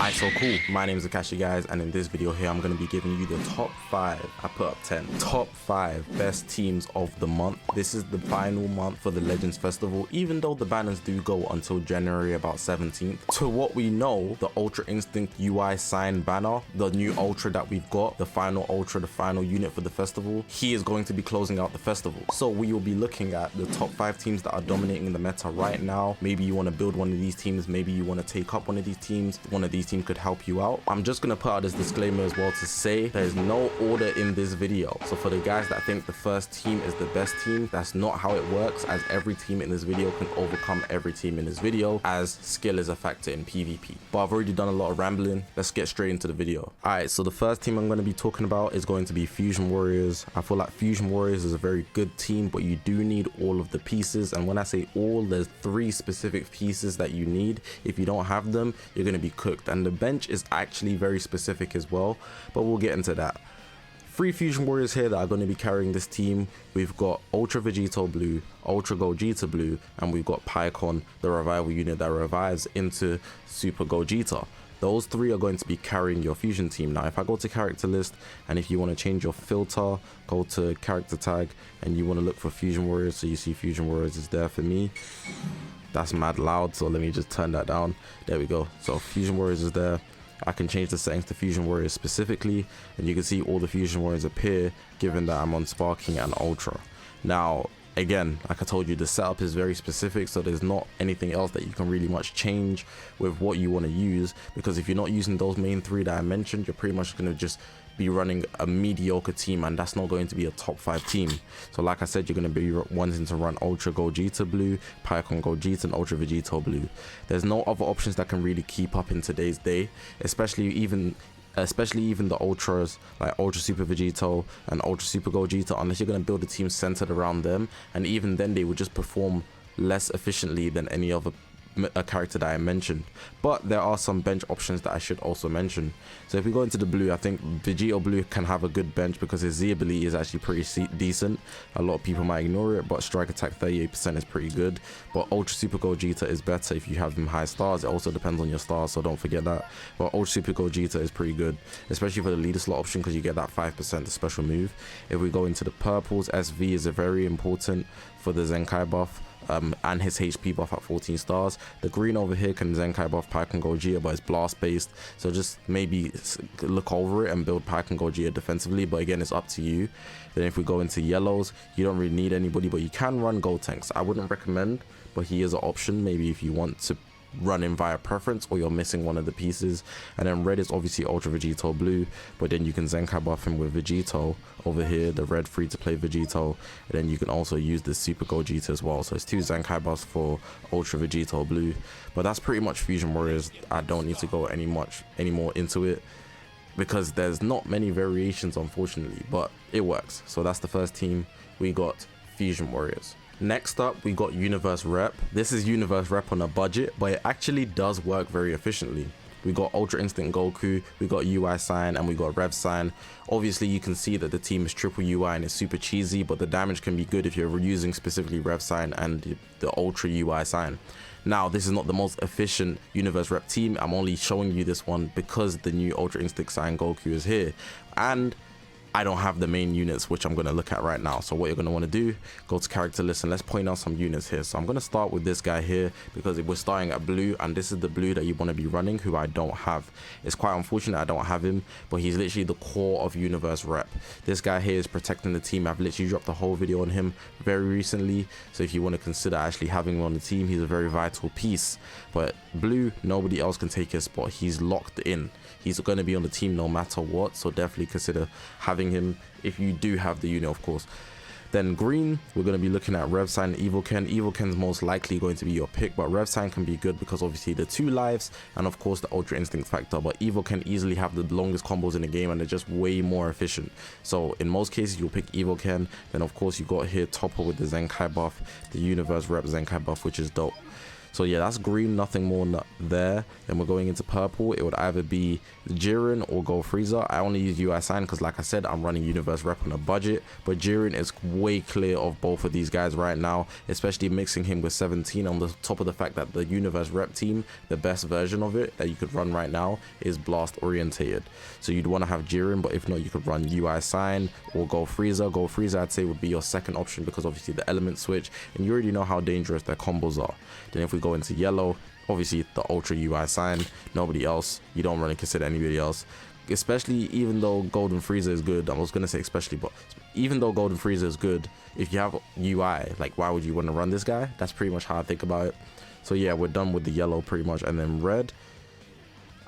Alright, so cool. My name is Zakashi, guys, and in this video here, I'm going to be giving you the top 5, I put up 10, top 5 best teams of the month. This is the final month for the Legends Festival, even though the banners do go until January about 17th. To what we know, the Ultra Instinct UI sign banner, the new Ultra that we've got, the final Ultra, the final unit for the festival, he is going to be closing out the festival. So we will be looking at the top 5 teams that are dominating the meta right now. Maybe you want to build one of these teams, maybe you want to take up one of these teams, one of these teams could help you out. I'm just gonna put out this disclaimer as well to say there's no order in this video. So for the guys that think the first team is the best team, that's not how it works, as every team in this video can overcome every team in this video, as skill is a factor in PvP. But I've already done a lot of rambling. Let's get straight into the video. Alright, so the first team I'm going to be talking about is going to be Fusion Warriors. I feel like Fusion Warriors is a very good team, but you do need all of the pieces, and when I say all, there's 3 specific pieces that you need. If you don't have them, you're going to be cooked, and the bench is actually very specific as well, but we'll get into that. 3 Fusion Warriors here that are going to be carrying this team. We've got Ultra Vegito Blue, Ultra Gogeta Blue, and we've got Pycon, the revival unit that revives into Super Gogeta. Those 3 are going to be carrying your fusion team. Now if I go to character list, and if you want to change your filter, go to character tag, and you want to look for Fusion Warriors, so you see Fusion Warriors is there for me. That's mad loud, so let me just turn that down. There we go. So Fusion Warriors is there. I can change the settings to Fusion Warriors specifically, and you can see all the Fusion Warriors appear given that I'm on Sparking and Ultra. Now again, like I told you, the setup is very specific, so there's not anything else that you can really much change with what you want to use, because if you're not using those main 3 that I mentioned, you're pretty much going to just be running a mediocre team, and that's not going to be a top 5 team. So like I said, you're going to be wanting to run Ultra Gogeta Blue, Pycon Gogeta, and Ultra Vegito Blue. There's no other options that can really keep up in today's day, especially even the ultras like Ultra Super Vegito and Ultra Super Gogeta, unless you're going to build a team centered around them, and even then they would just perform less efficiently than any other character that I mentioned. But there are some bench options that I should also mention. So if we go into the blue, I think Vegito Blue can have a good bench because his Z ability is actually pretty decent. A lot of people might ignore it, but strike attack 38% is pretty good. But Ultra Super Gogeta is better if you have him high stars. It also depends on your stars, so don't forget that. But Ultra Super Gogeta is pretty good, especially for the leader slot option, because you get that 5% special move. If we go into the purples, SV is a very important for the Zenkai buff, and his HP buff at 14 stars. The green over here can Zenkai buff Pycon Gogeta, but it's blast based, so just maybe look over it and build Pycon Gogeta defensively, but again, it's up to you. Then if we go into yellows, you don't really need anybody, but you can run Gotenks. I wouldn't recommend, but he is an option maybe if you want to run in via preference, or you're missing one of the pieces. And then red is obviously Ultra Vegito Blue, but then you can Zenkai buff him with Vegito over here, the red free to play Vegito, and then you can also use the Super Gogeta as well. So it's 2 Zenkai buffs for Ultra Vegito Blue. But that's pretty much Fusion Warriors. I don't need to go any more into it, because there's not many variations unfortunately, but it works. So that's the first team. We got Fusion Warriors. Next up, we got Universe Rep. This is Universe Rep on a budget, but it actually does work very efficiently. We got Ultra Instinct Goku, we got UI Sign, and we got Rev Sign. Obviously, you can see that the team is triple UI and it's super cheesy, but the damage can be good if you're using specifically Rev Sign and the Ultra UI Sign. Now, this is not the most efficient Universe Rep team. I'm only showing you this one because the new Ultra Instinct Sign Goku is here, and I don't have the main units, which I'm going to look at right now. So what you're going to want to do, go to character list, and let's point out some units here. So I'm going to start with this guy here, because we're starting at blue, and this is the blue that you want to be running, who I don't have. It's quite unfortunate I don't have him, but he's literally the core of Universe Rep. This guy here is protecting the team. I've literally dropped a whole video on him very recently, so if you want to consider actually having him on the team, he's a very vital piece. But blue, nobody else can take his spot. He's locked in. He's going to be on the team no matter what, so definitely consider having him if you do have the unit, of course. Then green, we're going to be looking at Rev Sign and Evil Ken. Evil Ken's most likely going to be your pick, but Rev Sign can be good because obviously the 2 lives and of course the Ultra Instinct factor, but Evil Ken easily have the longest combos in the game, and they're just way more efficient. So in most cases you'll pick Evil Ken. Then of course you got here Topper with the Zenkai buff, the Universe Rep Zenkai buff, which is dope. So yeah, that's green, nothing more there. Then we're going into purple. It would either be Jiren or Gold Frieza. I only use UI Sign because, like I said, I'm running Universe Rep on a budget, but Jiren is way clear of both of these guys right now, especially mixing him with 17 on the top of the fact that the Universe Rep team, the best version of it that you could run right now is blast orientated. So you'd want to have Jiren, but if not, you could run UI Sign or Gold Frieza. Gold Frieza I'd say would be your second option because obviously the element switch, and you already know how dangerous their combos are. Then if we go into yellow, obviously the Ultra UI Sign, nobody else. You don't really consider anybody else, especially even though Golden Frieza is good. I was gonna say especially, but even though Golden Frieza is good, if you have UI, like why would you want to run this guy? That's pretty much how I think about it. So yeah, we're done with the yellow pretty much. And then red,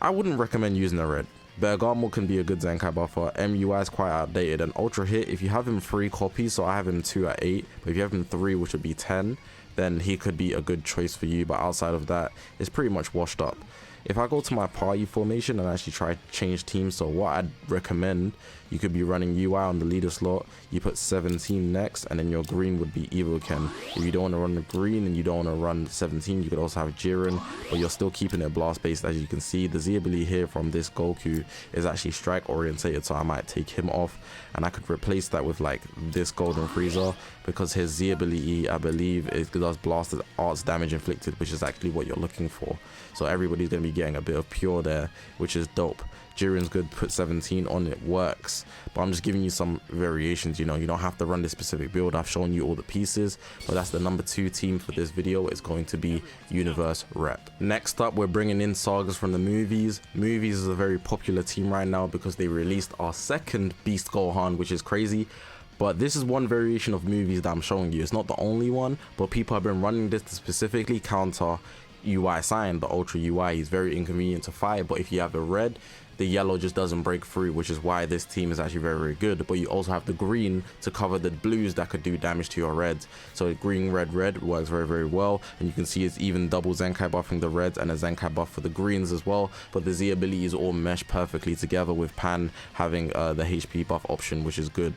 I wouldn't recommend using the red. Bergamo can be a good Zenkai buffer. MUI is quite outdated. And Ultra Hit, if you have him 3 copies, so I have him 2 at 8, but if you have him 3, which would be 10, then he could be a good choice for you. But outside of that, it's pretty much washed up. If I go to my party formation and actually try to change teams, so what I'd recommend, you could be running UI on the leader slot, you put 17 next, and then your green would be Evoken. If you don't want to run the green and you don't want to run 17, you could also have Jiren, but you're still keeping it blast based. As you can see, the Z ability here from this Goku is actually strike orientated, so I might take him off, and I could replace that with like this Golden Frieza, because his Z ability, I believe, it does blast as arts damage inflicted, which is actually what you're looking for. So everybody's going to be getting a bit of pure there, which is dope. Jiren's good, put 17 on, it works, but I'm just giving you some variations. You know, you don't have to run this specific build. I've shown you all the pieces, but that's the number 2 team for this video. It's going to be Universe Rep. Next up, we're bringing in sagas from the movies. Movies is a very popular team right now because they released our second Beast Gohan, which is crazy. But this is one variation of movies that I'm showing you. It's not the only one, but people have been running this to specifically counter UI Sign, the Ultra UI. Is very inconvenient to fight, but if you have the red, the yellow just doesn't break through, which is why this team is actually very, very good. But you also have the green to cover the blues that could do damage to your reds. So green, red, red works very, very well, and you can see it's even double Zenkai buffing the reds and a Zenkai buff for the greens as well. But the Z abilities all mesh perfectly together, with Pan having the HP buff option, which is good.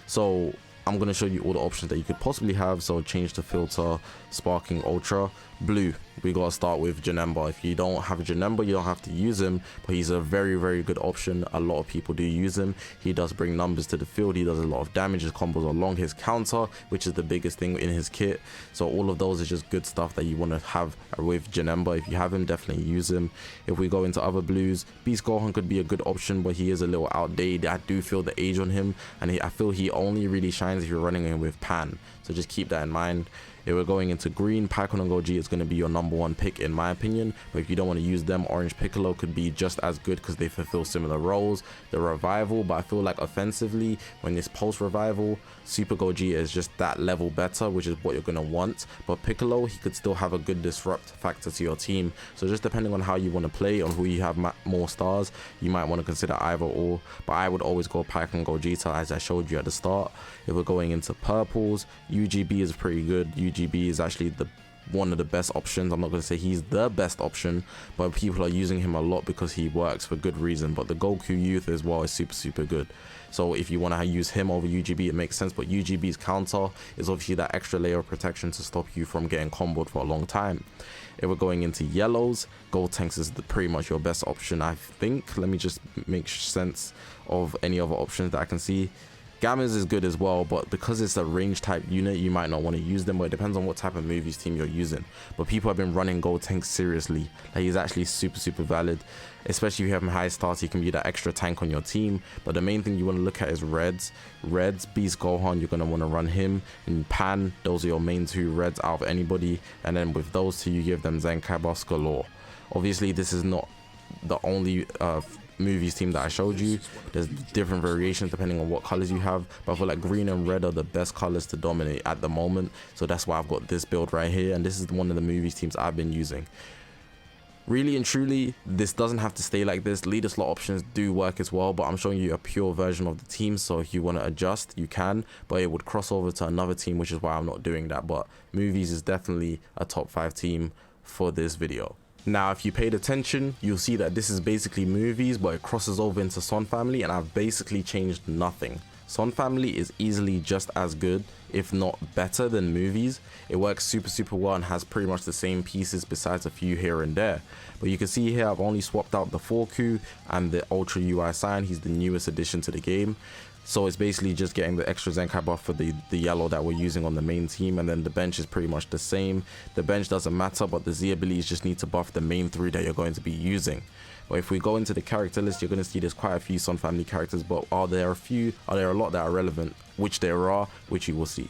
So I'm going to show you all the options that you could possibly have. So change the filter, sparking ultra, blue. We got to start with Janemba. If you don't have Janemba, you don't have to use him, but he's a very, very good option. A lot of people do use him. He does bring numbers to the field. He does a lot of damage. His combos are long. His counter, which is the biggest thing in his kit. So all of those is just good stuff that you want to have with Janemba. If you have him, definitely use him. If we go into other blues, Beast Gohan could be a good option, but he is a little outdated. I do feel the age on him, and I feel he only really shines if you're running him with Pan. So just keep that in mind. If we're going into green, Python and Goji is going to be your number 1 pick in my opinion, but if you don't want to use them, Orange Piccolo could be just as good because they fulfill similar roles. The revival, but I feel like offensively, when it's post revival, Super Goji is just that level better, which is what you're going to want. But Piccolo, he could still have a good disrupt factor to your team. So just depending on how you want to play, on who you have more stars, you might want to consider either or, but I would always go Python Gogeta as I showed you at the start. If we're going into purples, UGB is pretty good. UGB is actually one of the best options. I'm not going to say he's the best option, but people are using him a lot because he works for good reason. But the Goku Youth as well is super, super good. So if you want to use him over UGB, it makes sense. But UGB's counter is obviously that extra layer of protection to stop you from getting comboed for a long time. If we're going into yellows, Gold Tanks is pretty much your best option, I think. Let me just make sense of any other options that I can see. Gammas is good as well, but because it's a range type unit, you might not want to use them, but it depends on what type of movies team you're using. But people have been running Gold Tank seriously. Like, he's actually super, super valid, especially if you have him high stars. He can be that extra tank on your team. But the main thing you want to look at is reds. Beast Gohan, you're going to want to run him. And Pan, those are your main 2 reds out of anybody. And then with those 2, you give them Zenkai buffs galore. Obviously, this is not the only movies team that I showed you. There's different variations depending on what colors you have, but I feel like green and red are the best colors to dominate at the moment, so that's why I've got this build right here, and this is one of the movies teams I've been using. Really and truly, this doesn't have to stay like this. Leader slot options do work as well, but I'm showing you a pure version of the team, so if you want to adjust, you can, but it would cross over to another team, which is why I'm not doing that. But movies is definitely a top 5 team for this video. Now, if you paid attention, you'll see that this is basically movies, but it crosses over into Son family, and I've basically changed nothing. Son Family is easily just as good, if not better than movies. It works super well and has pretty much the same pieces besides a few here and there. But you can see here I've only swapped out the 4Q and the Ultra UI sign. He's the newest addition to the game. So it's basically just getting the extra Zenkai buff for the yellow that we're using on the main team, and then the bench is pretty much the same. The bench doesn't matter, but the Z abilities just need to buff the main 3 that you're going to be using. But if we go into the character list, you're going to see there's quite a few Son Family characters, but are there a lot that are relevant? Which there are, which you will see.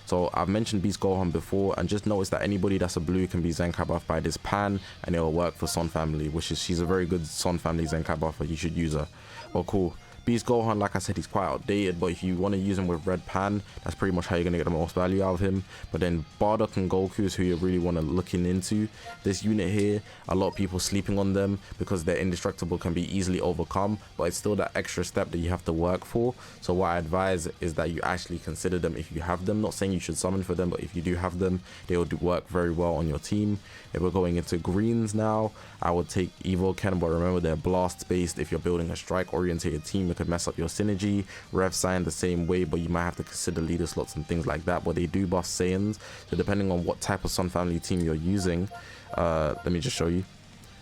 So I've mentioned Beast Gohan before, and just notice that anybody that's a blue can be Zenkai buffed by this pan, and it will work for Son Family, she's a very good Son Family Zenkai buffer. You should use her. Well, cool. Beast Gohan, like I said, he's quite outdated, but if you want to use him with red pan, that's pretty much how you're going to get the most value out of him. But then Bardock and Goku is who you really want to looking into. This unit here, a lot of people sleeping on them because they're indestructible, can be easily overcome, but it's still that extra step that you have to work for. So what I advise is that you actually consider them if you have them. Not saying you should summon for them, but if you do have them, they will work very well on your team. If we're going into greens now, I would take Evo Ken, but remember they're blast based. If you're building a strike oriented team, it could mess up your synergy. Rev Sign the same way, but you might have to consider leader slots and things like that. But they do buff Saiyans, so depending on what type of Son Family team you're using, let me just show you.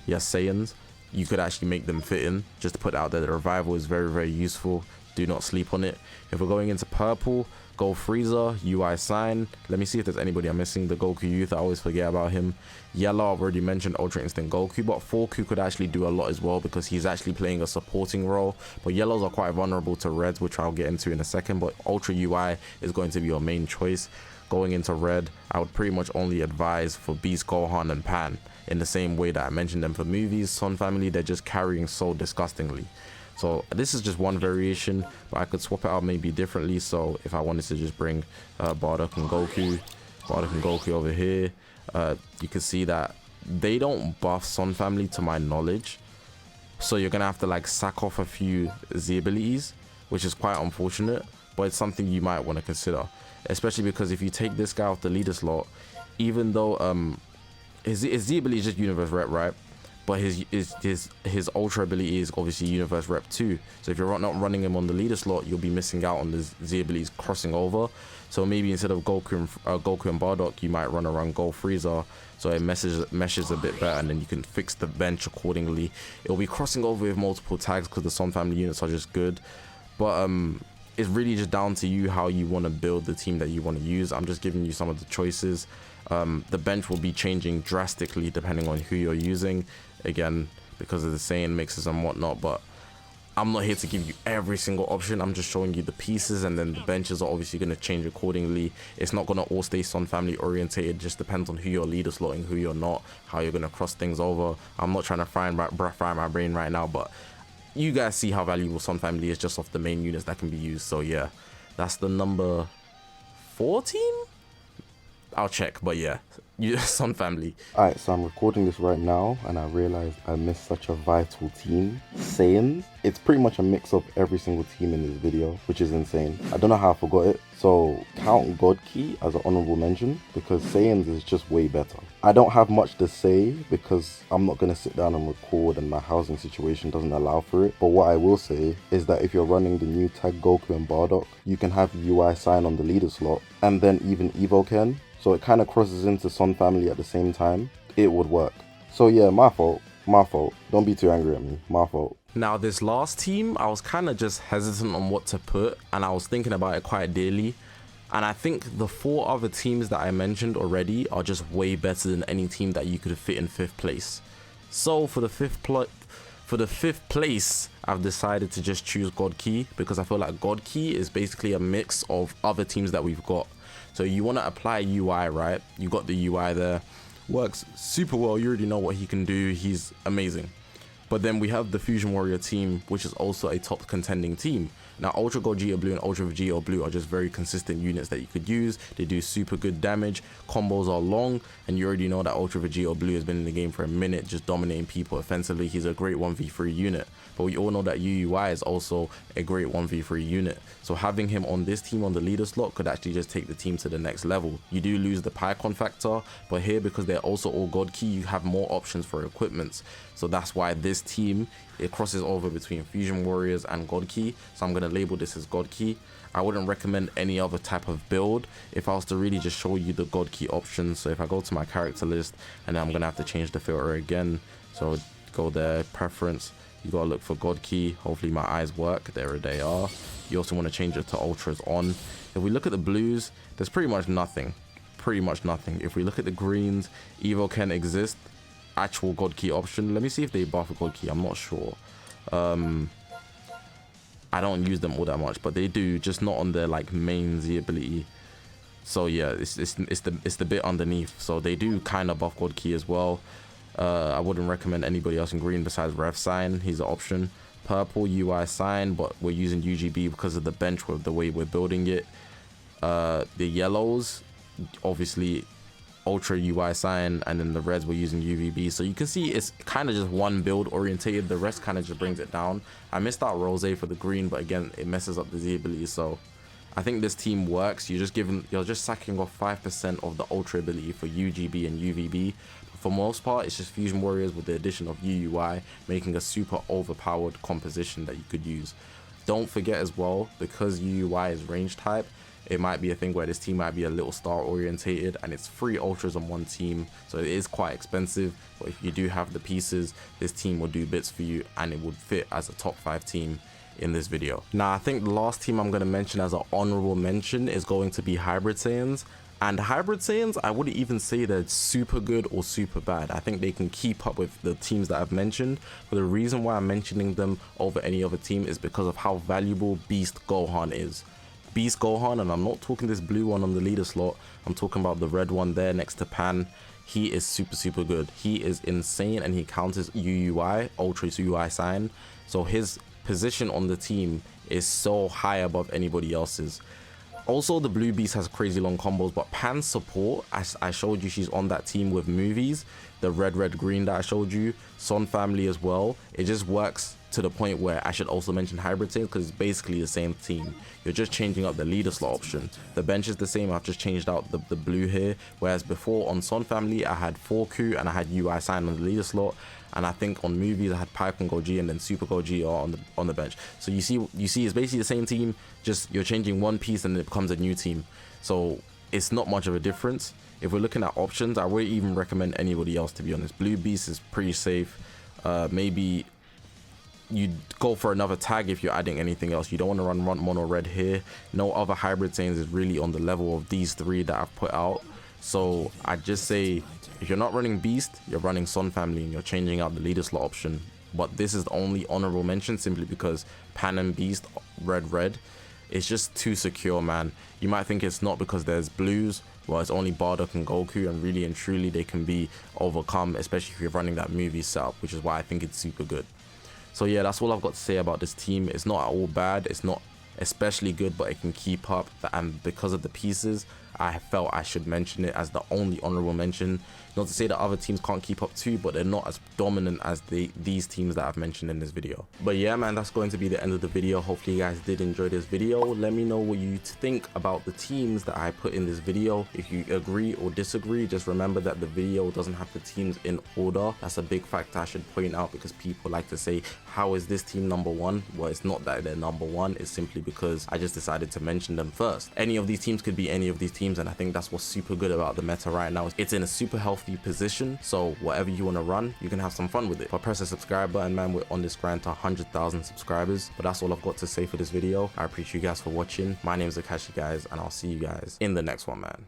Yes, Saiyans, you could actually make them fit in. Just to put out there, the revival is very useful. Do not sleep on it. If we're going into purple, Go Frieza, UI Sign. Let me see if there's anybody I'm missing. The Goku Youth, I always forget about him. Yellow, I've already mentioned Ultra Instinct Goku, but 4Q could actually do a lot as well because he's actually playing a supporting role. But yellows are quite vulnerable to reds, which I'll get into in a second, but Ultra UI is going to be your main choice. Going into red, I would pretty much only advise for Beast Gohan and Pan, in the same way that I mentioned them for movies. Son Family, they're just carrying so disgustingly. So this is just one variation, but I could swap it out maybe differently. So if I wanted to just bring Bardock and Goku over here, you can see that they don't buff Son Family to my knowledge. So you're gonna have to like sack off a few Z abilities, which is quite unfortunate, but it's something you might want to consider, especially because if you take this guy off the leader slot, even though his Z ability is just universe rep, right? But his ultra ability is obviously universe rep 2. So if you're not running him on the leader slot, you'll be missing out on the Z abilities crossing over. So maybe instead of Goku and Bardock, you might run around Go Frieza, so it meshes a bit better, and then you can fix the bench accordingly. It'll be crossing over with multiple tags because the Son Family units are just good. But it's really just down to you how you want to build the team that you want to use. I'm just giving you some of the choices. The bench will be changing drastically depending on who you're using, again because of the Saiyan mixes and whatnot, but I'm not here to give you every single option. I'm just showing you the pieces, and then the benches are obviously going to change accordingly. It's not going to all stay Son Family orientated. It just depends on who you're leader slotting, who you're not, how you're going to cross things over. I'm not trying to fry my brain right now, but you guys see how valuable Son Family is just off the main units that can be used. So yeah, that's the number 14. I'll check, but yeah, Son Family. Alright, so I'm recording this right now and I realized I missed such a vital team, Saiyans. It's pretty much a mix of every single team in this video, which is insane. I don't know how I forgot it, so count God Key as an honorable mention because Saiyans is just way better. I don't have much to say because I'm not going to sit down and record and my housing situation doesn't allow for it. But what I will say is that if you're running the new tag Goku and Bardock, you can have UI Sign on the leader slot and then even Evo Ken. So it kind of crosses into Son Family at the same time. It would work. So yeah, my fault. Don't be too angry at me. My fault. Now this last team, I was kind of just hesitant on what to put, and I was thinking about it quite daily. And I think the 4 other teams that I mentioned already are just way better than any team that you could fit in 5th place. So for the fifth place, I've decided to just choose God Key because I feel like God Key is basically a mix of other teams that we've got. So you want to apply UI, right? You got the UI there, works super well. You already know what he can do. He's amazing. But then we have the Fusion Warrior team, which is also a top contending team. Now, Ultra Gogeta Blue and Ultra Vegeta Blue are just very consistent units that you could use. They do super good damage. Combos are long, and you already know that Ultra Vegeta Blue has been in the game for a minute, just dominating people offensively. He's a great 1v3 unit. But we all know that UUI is also a great 1v3 unit. So having him on this team on the leader slot could actually just take the team to the next level. You do lose the Pycon factor, but here, because they're also all God Key, you have more options for equipments. So that's why this this team, it crosses over between Fusion Warriors and God Key, so I'm going to label this as God Key. I wouldn't recommend any other type of build if I was to really just show you the God Key options. So if I go to my character list, and then I'm going to have to change the filter again, so go there, preference, you got to look for God Key. Hopefully my eyes work. There they are. You also want to change it to ultras on. If we look at the blues, there's pretty much nothing. If we look at the greens, Evo can exist, actual God Key option. Let me see if they buff a God Key. I'm not sure. I don't use them all that much, but they do, just not on their like main Z ability. So yeah, it's the bit underneath. So they do kind of buff God Key as well. I wouldn't recommend anybody else in green besides Ref Sign. He's an option. Purple UI Sign, but we're using UGB because of the bench with the way we're building it. The yellows, obviously Ultra UI Sign, and then the reds we're using UVB. So you can see it's kind of just one build orientated. The rest kind of just brings it down. I missed out Rose for the green, but again, it messes up the Z ability. So I think this team works. You're just sacking off 5% of the Ultra ability for UGB and UVB. For most part, it's just Fusion Warriors with the addition of UUI, making a super overpowered composition that you could use. Don't forget as well, because UUI is range type, it might be a thing where this team might be a little star orientated, and it's 3 ultras on one team, so it is quite expensive. But if you do have the pieces, this team will do bits for you, and it would fit as a top 5 team in this video. Now I think the last team I'm going to mention as an honorable mention is going to be Hybrid Saiyans. And Hybrid Saiyans, I wouldn't even say they're super good or super bad. I think they can keep up with the teams that I've mentioned. But the reason why I'm mentioning them over any other team is because of how valuable Beast Gohan is. Beast Gohan, and I'm not talking this blue one on the leader slot, I'm talking about the red one there next to Pan. He is super good. He is insane, and he counters UUI, Ultra UI Sign. So his position on the team is so high above anybody else's. Also, the blue beast has crazy long combos, but Pan's support, as I showed you, she's on that team with movies, the red green that I showed you, Son family as well. It just works to the point where I should also mention Hybrid Saiyans, because it's basically the same team. You're just changing up the leader slot option. The bench is the same. I've just changed out the blue here, whereas before on Son family I had 4Q and I had UI Sign on the leader slot, and I think on movies I had Pipe and Goji, and then Super Goji are on the bench. So you see it's basically the same team, just you're changing one piece and it becomes a new team. So it's not much of a difference. If we're looking at options, I wouldn't even recommend anybody else, to be honest. Blue Beast is pretty safe. Maybe you'd go for another tag if you're adding anything else. You don't want to run mono red here. No other Hybrid Saiyans is really on the level of these 3 that I've put out. So I'd just say, if you're not running Beast, you're running Son family and you're changing out the leader slot option. But this is the only honorable mention, simply because Pan and Beast red, it's just too secure, man. You might think it's not because there's blues. Well, it's only Bardock and Goku, and really and truly they can be overcome, especially if you're running that movie setup, which is why I think it's super good. So yeah, that's all I've got to say about this team. It's not at all bad, it's not especially good, but it can keep up, and because of the pieces, I felt I should mention it as the only honorable mention. Not to say that other teams can't keep up too, but they're not as dominant as these teams that I've mentioned in this video. But yeah, man, that's going to be the end of the video. Hopefully you guys did enjoy this video. Let me know what you think about the teams that I put in this video. If you agree or disagree, just remember that the video doesn't have the teams in order. That's a big fact I should point out, because people like to say, how is this team number 1? Well, it's not that they're number 1, it's simply because I just decided to mention them first. Any of these teams could be any of these teams, and I think that's what's super good about the meta right now. It's in a super healthy position, so whatever you want to run, you can have some fun with it. But press the subscribe button, man. We're on this grind to 100,000 subscribers. But that's all I've got to say for this video. I appreciate you guys for watching. My name is Zakashi, guys, and I'll see you guys in the next one, man.